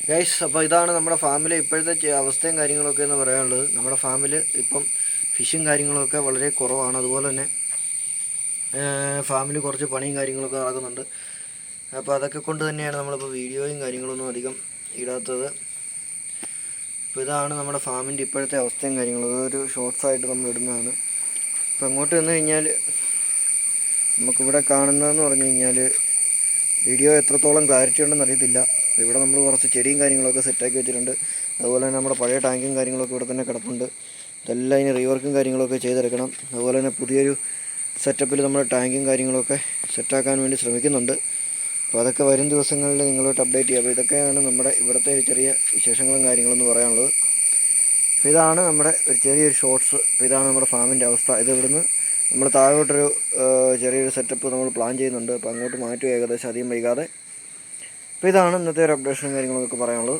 Guys, അപ്പോൾ ഇതാണ് നമ്മുടെ ഫാമിലെ ഇപ്പോഴത്തെ അവസ്ഥയും കാര്യങ്ങളൊക്കെ എന്ന് പറയാനുള്ളത്. നമ്മുടെ ഫാമിൽ ഇപ്പം ഫിഷും കാര്യങ്ങളൊക്കെ വളരെ കുറവാണ്. അതുപോലെ തന്നെ ഫാമിൽ കുറച്ച് പണിയും കാര്യങ്ങളൊക്കെ നടക്കുന്നുണ്ട്. അപ്പോൾ അതൊക്കെ കൊണ്ട് തന്നെയാണ് നമ്മളിപ്പോൾ വീഡിയോയും കാര്യങ്ങളൊന്നും അധികം ഇടാത്തത്. അപ്പോൾ ഇതാണ് നമ്മുടെ ഫാമിൻ്റെ ഇപ്പോഴത്തെ അവസ്ഥയും കാര്യങ്ങളും. അതൊരു ഷോർട്സായിട്ട് നമ്മൾ ഇടുന്നതാണ്. അപ്പോൾ അങ്ങോട്ട് വന്നു കഴിഞ്ഞാൽ നമുക്കിവിടെ കാണുന്നതെന്ന് പറഞ്ഞു കഴിഞ്ഞാൽ വീഡിയോ എത്രത്തോളം ക്ലാരിറ്റി ഉണ്ടെന്ന് അറിയത്തില്ല. ഇവിടെ നമ്മൾ കുറച്ച് ചെടിയും കാര്യങ്ങളൊക്കെ സെറ്റാക്കി വെച്ചിട്ടുണ്ട്. അതുപോലെ തന്നെ നമ്മുടെ പഴയ ടാങ്കും കാര്യങ്ങളൊക്കെ ഇവിടെ തന്നെ കിടപ്പുണ്ട്. ഇതെല്ലാം ഇനി റീവർക്കും കാര്യങ്ങളൊക്കെ ചെയ്തെടുക്കണം. അതുപോലെ തന്നെ പുതിയൊരു സെറ്റപ്പിൽ നമ്മൾ ടാങ്കും കാര്യങ്ങളൊക്കെ സെറ്റാക്കാൻ വേണ്ടി ശ്രമിക്കുന്നുണ്ട്. അപ്പോൾ അതൊക്കെ വരും ദിവസങ്ങളിൽ നിങ്ങളോട്ട് അപ്ഡേറ്റ് ചെയ്യാം. അപ്പോൾ ഇതൊക്കെയാണ് നമ്മുടെ ഇവിടുത്തെ ഒരു ചെറിയ വിശേഷങ്ങളും കാര്യങ്ങളെന്ന് പറയാനുള്ളത്. അപ്പോൾ ഇതാണ് നമ്മുടെ ഒരു ചെറിയൊരു ഷോർട്സ്. അപ്പോൾ ഇതാണ് നമ്മുടെ ഫാമിൻ്റെ അവസ്ഥ. ഇത് ഇവിടുന്ന് നമ്മൾ താഴോട്ടൊരു ചെറിയൊരു സെറ്റപ്പ് നമ്മൾ പ്ലാൻ ചെയ്യുന്നുണ്ട്. അപ്പോൾ അങ്ങോട്ട് മാറ്റും ഏകദേശം അധികം വൈകാതെ. അപ്പോൾ ഇതാണ് ഇന്നത്തെ ഒരു അപ്ഡേഷനും കാര്യങ്ങളൊക്കെ പറയാനുള്ളത്.